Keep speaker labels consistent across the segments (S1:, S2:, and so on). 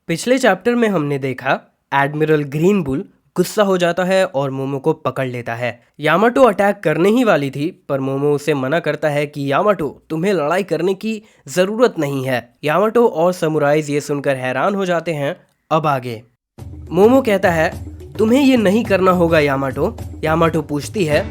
S1: पिछले चैप्टर में हमने देखा एडमिरल ग्रीन बुल गुस्सा हो जाता है और मोमो को पकड़ लेता है। यामाटो अटैक करने ही वाली थी पर मोमो उसे मना करता है कि यामाटो तुम्हें लड़ाई करने की ज़रूरत नहीं है। यामाटो और समुराइज ये सुनकर हैरान हो जाते हैं। अब आगे मोमो कहता है तुम्हें ये नहीं करना होगा यामाटो। यामाटो पूछती है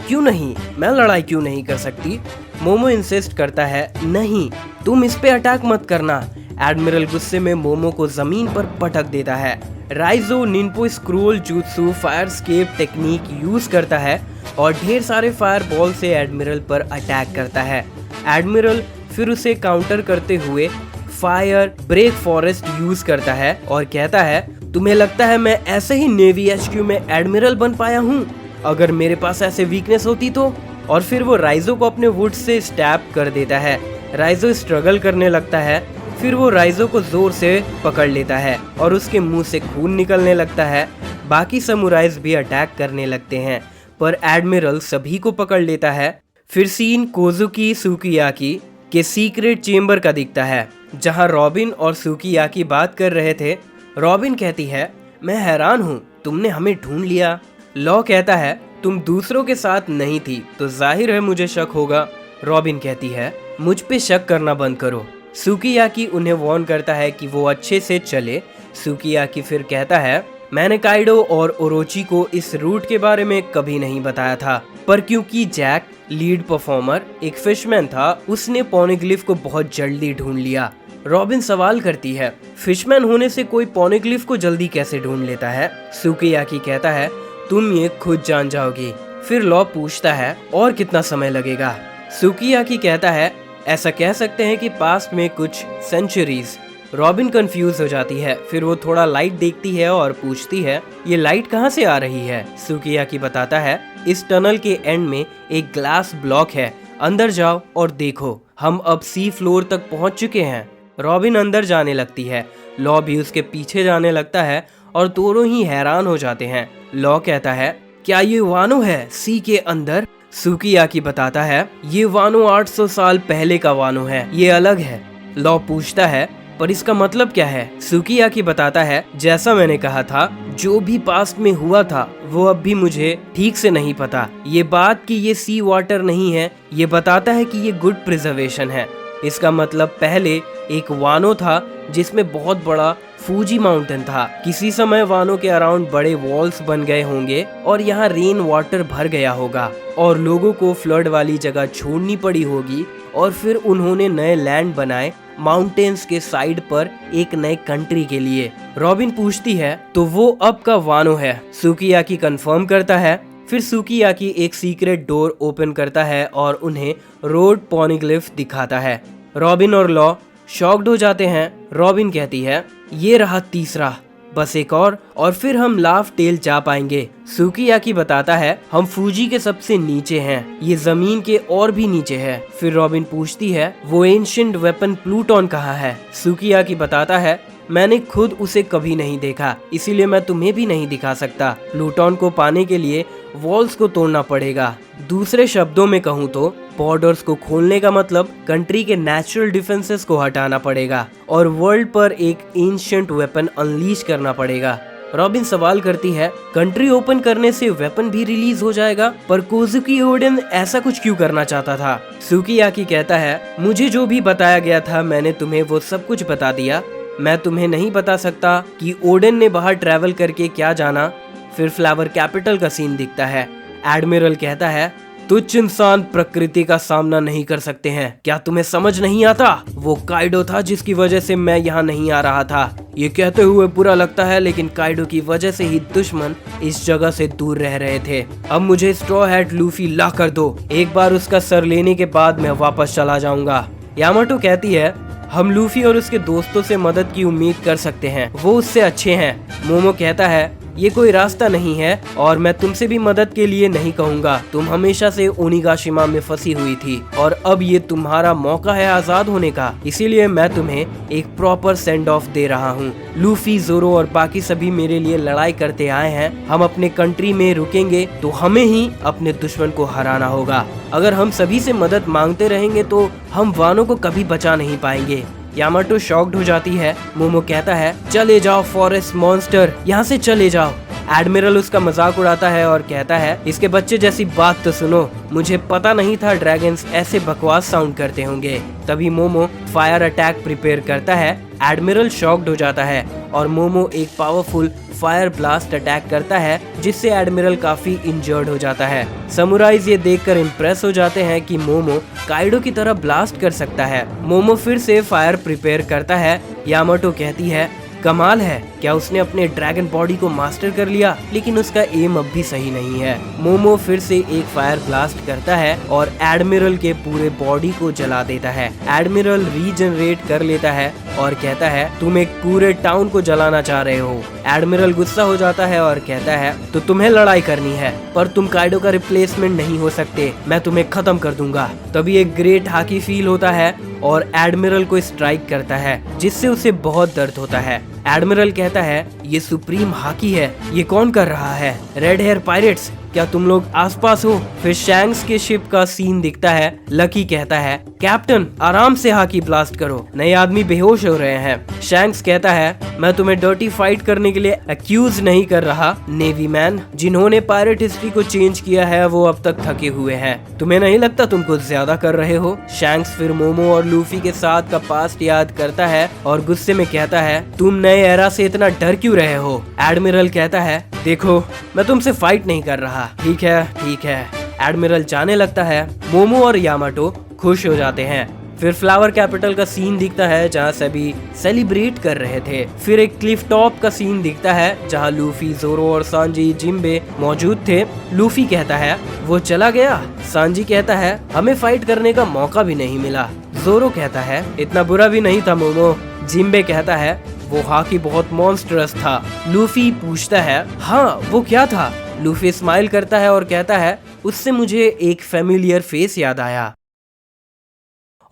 S1: क्यों नहीं, मैं लड़ाई क्यों नहीं कर सकती। मोमो इंसिस्ट करता है नहीं, तुम इस पे अटैक मत करना। एडमिरल गुस्से में मोमो को जमीन पर पटक देता है। राइजो निन्पो स्क्रोल जूत्सु फायर स्केप टेक्निक यूज करता है और ढेर सारे फायर बॉल से एडमिरल पर अटैक करता है। एडमिरल फिर उसे काउंटर करते हुए फायर ब्रेक फॉरेस्ट यूज करता है और कहता है तुम्हें लगता है मैं ऐसे ही नेवी एचक्यू में एडमिरल बन पाया हूँ, अगर मेरे पास ऐसे वीकनेस होती तो। और फिर वो राइजो को अपने वुड से स्टैप कर देता है। राइजो स्ट्रगल करने लगता है, फिर वो राइजो को जोर से पकड़ लेता है और उसके मुंह से खून निकलने लगता है। बाकी समुराइज भी अटैक करने लगते हैं पर एडमिरल सभी को पकड़ लेता है। फिर सीन कोजुकी सुकियाकी के सीक्रेट चेम्बर का दिखता है जहां रॉबिन और सुकियाकी बात कर रहे थे। रॉबिन कहती है मैं हैरान हूँ, तुमने हमें ढूंढ लिया। लॉ कहता है तुम दूसरों के साथ नहीं थी तो जाहिर है मुझे शक होगा। रॉबिन कहती है मुझ पे शक करना बंद करो। सुकियाकी उन्हें वार्न करता है कि वो अच्छे से चले। सुकियाकी फिर कहता है मैंने काइडो और ओरोची को इस रूट के बारे में कभी नहीं बताया था, पर क्योंकि जैक लीड परफॉर्मर एक फिशमैन था उसने पॉनिग्लिफ को बहुत जल्दी ढूंढ लिया। रॉबिन सवाल करती है फिशमैन होने से कोई पॉनिग्लिफ को जल्दी कैसे ढूंढ लेता है। सुकियाकी कहता है तुम ये खुद जान जाओगी। फिर लॉ पूछता है और कितना समय लगेगा। सुकियाकी कहता है ऐसा कह सकते हैं कि पास्ट में कुछ सेंचुरीज। रॉबिन कंफ्यूज हो जाती है, फिर वो थोड़ा लाइट देखती है और पूछती है ये लाइट कहाँ से आ रही है। सुकियाकी बताता है इस टनल के एंड में एक ग्लास ब्लॉक है, अंदर जाओ और देखो, हम अब सी फ्लोर तक पहुंच चुके हैं। रॉबिन अंदर जाने लगती है, लॉ भी उसके पीछे जाने लगता है और दोनों ही हैरान हो जाते हैं। लॉ कहता है क्या ये वानो है सी के अंदर। सुकियाकी बताता है ये वानो 800 साल पहले का वानो है, ये अलग है। लॉ पूछता है पर इसका मतलब क्या है। सुकियाकी बताता है जैसा मैंने कहा था, जो भी पास्ट में हुआ था वो अब भी मुझे ठीक से नहीं पता। ये बात कि ये सी वाटर नहीं है ये बताता है कि ये गुड प्रिजर्वेशन है। इसका मतलब पहले एक वानो था जिसमें बहुत बड़ा फूजी माउंटेन था। किसी समय वानो के अराउंड बड़े वॉल्स बन गए होंगे और यहाँ रेन वाटर भर गया होगा और लोगों को फ्लड वाली जगह छोड़नी पड़ी होगी और फिर उन्होंने नए लैंड बनाए माउंटेन्स के साइड पर एक नए कंट्री के लिए। रॉबिन पूछती है तो वो अब का वानो है। सुकियाकी कंफर्म करता है। फिर सुकियाकी एक सीक्रेट डोर ओपन करता है और उन्हें रोड पॉनिग्लिफ दिखाता है। रॉबिन और लॉ शॉक्ड हो जाते हैं। रॉबिन कहती है ये रहा तीसरा, बस एक और फिर हम लाफ टेल जा पाएंगे। सुकियाकी बताता है हम फूजी के सबसे नीचे हैं, ये जमीन के और भी नीचे है। फिर रॉबिन पूछती है वो एंशिएंट वेपन प्लूटोन कहाँ है। सुकियाकी बताता है मैंने खुद उसे कभी नहीं देखा, इसीलिए मैं तुम्हें भी नहीं दिखा सकता। प्लूटोन को पाने के लिए वॉल्स को तोड़ना पड़ेगा। दूसरे शब्दों में कहूँ तो बॉर्डर्स को खोलने का मतलब कंट्री के नेचुरल डिफेंसेस को हटाना पड़ेगा और वर्ल्ड पर एक एंशिएंट वेपन अनलीश करना पड़ेगा। रॉबिन सवाल करती है कंट्री ओपन करने से वेपन भी रिलीज हो जाएगा, पर कोजुकी ओडेन ऐसा कुछ क्यों करना चाहता था। सुकियाकी कहता है मुझे जो भी बताया गया था मैंने तुम्हें वो सब कुछ बता दिया। मैं तुम्हें नहीं बता सकता कि ओडेन ने बाहर ट्रैवल करके क्या जाना। फिर फ्लावर कैपिटल का सीन दिखता है। एडमिरल कहता है तुच्छ इंसान प्रकृति का सामना नहीं कर सकते हैं, क्या तुम्हें समझ नहीं आता। वो काइडो था जिसकी वजह से मैं यहाँ नहीं आ रहा था। ये कहते हुए बुरा लगता है लेकिन काइडो की वजह से ही दुश्मन इस जगह से दूर रह रहे थे। अब मुझे स्ट्रॉ हैट लूफी ला कर दो, एक बार उसका सर लेने के बाद मैं वापस चला जाऊंगा। यामाटो कहती है हम लूफी और उसके दोस्तों से मदद की उम्मीद कर सकते हैं, वो उससे अच्छे हैं। मोमो कहता है ये कोई रास्ता नहीं है और मैं तुमसे भी मदद के लिए नहीं कहूँगा। तुम हमेशा से ओनिगाशिमा में फंसी हुई थी और अब ये तुम्हारा मौका है आजाद होने का, इसीलिए मैं तुम्हें एक प्रॉपर सेंड ऑफ दे रहा हूँ। लूफी, जोरो और बाकी सभी मेरे लिए लड़ाई करते आए हैं। हम अपने कंट्री में रुकेंगे तो हमें ही अपने दुश्मन को हराना होगा। अगर हम सभी से मदद मांगते रहेंगे तो हम वानो को कभी बचा नहीं पाएंगे। यामाटो शॉक्ड हो जाती है। मोमो कहता है चले जाओ फॉरेस्ट मॉन्स्टर, यहाँ से चले जाओ। एडमिरल उसका मजाक उड़ाता है और कहता है इसके बच्चे जैसी बात तो सुनो, मुझे पता नहीं था ड्रैगन्स ऐसे बकवास साउंड करते होंगे। तभी मोमो फायर अटैक प्रिपेयर करता है। एडमिरल शॉक्ड हो जाता है और मोमो एक पावरफुल फायर ब्लास्ट अटैक करता है जिससे एडमिरल काफी इंजर्ड हो जाता है। समुराइज ये देखकर इम्प्रेस हो जाते हैं कि मोमो काइडो की तरह ब्लास्ट कर सकता है। मोमो फिर से फायर प्रिपेयर करता है। यामाटो कहती है कमाल है, क्या उसने अपने ड्रैगन बॉडी को मास्टर कर लिया, लेकिन उसका एम अब भी सही नहीं है। मोमो फिर से एक फायर ब्लास्ट करता है और एडमिरल के पूरे बॉडी को जला देता है। एडमिरल रीजनरेट कर लेता है और कहता है तुम एक पूरे टाउन को जलाना चाह रहे हो। एडमिरल गुस्सा हो जाता है और कहता है तो तुम्हें लड़ाई करनी है, पर तुम काइडो का रिप्लेसमेंट नहीं हो सकते, मैं तुम्हें खत्म कर दूंगा। तभी एक ग्रेट हाकी फील होता है और एडमिरल को स्ट्राइक करता है जिससे उसे बहुत दर्द होता है। एडमिरल कहता है ये सुप्रीम हाकी है, ये कौन कर रहा है? रेड हेयर पायरेट्स, क्या तुम लोग आसपास हो? फिर शैंक्स के शिप का सीन दिखता है। लकी कहता है कैप्टन आराम से हाकी ब्लास्ट करो, नए आदमी बेहोश हो रहे हैं। शैंक्स कहता है मैं तुम्हें डर्टी फाइट करने के लिए अक्यूज नहीं कर रहा नेवी मैन, जिन्होंने पायरेट हिस्ट्री को चेंज किया है वो अब तक थके हुए हैं, तुम्हें नहीं लगता तुम कुछ ज्यादा कर रहे हो? शैंक्स फिर मोमो और लूफी के साथ का पास्ट याद करता है और गुस्से में कहता है तुम नए एरा से इतना डर क्यों रहे हो? एडमिरल कहता है देखो मैं तुमसे फाइट नहीं कर रहा। ठीक है। एडमिरल जाने लगता है। मोमो और यामाटो खुश हो जाते हैं। फिर फ्लावर कैपिटल का सीन दिखता है जहाँ सभी सेलिब्रेट कर रहे थे। फिर एक क्लिफ टॉप का सीन दिखता है जहाँ लूफी, जोरो और सांजी, जिम्बे मौजूद थे। लूफी कहता है वो चला गया। सांजी कहता है हमें फाइट करने का मौका भी नहीं मिला। जोरो कहता है इतना बुरा भी नहीं था मोमो। जिम्बे कहता है वो हाकी बहुत मॉन्स्टरस था। लूफी पूछता है हाँ वो क्या था? लूफी स्माइल करता है और कहता है उससे मुझे एक फेमिलियर फेस याद आया।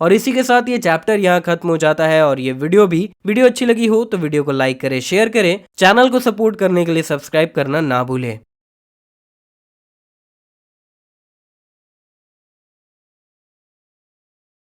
S1: और इसी के साथ ये चैप्टर यहाँ खत्म हो जाता है और ये वीडियो भी। वीडियो अच्छी लगी हो तो वीडियो को लाइक करें, शेयर करें, चैनल को सपोर्ट करने के लिए सब्सक्राइब करना ना भूलें।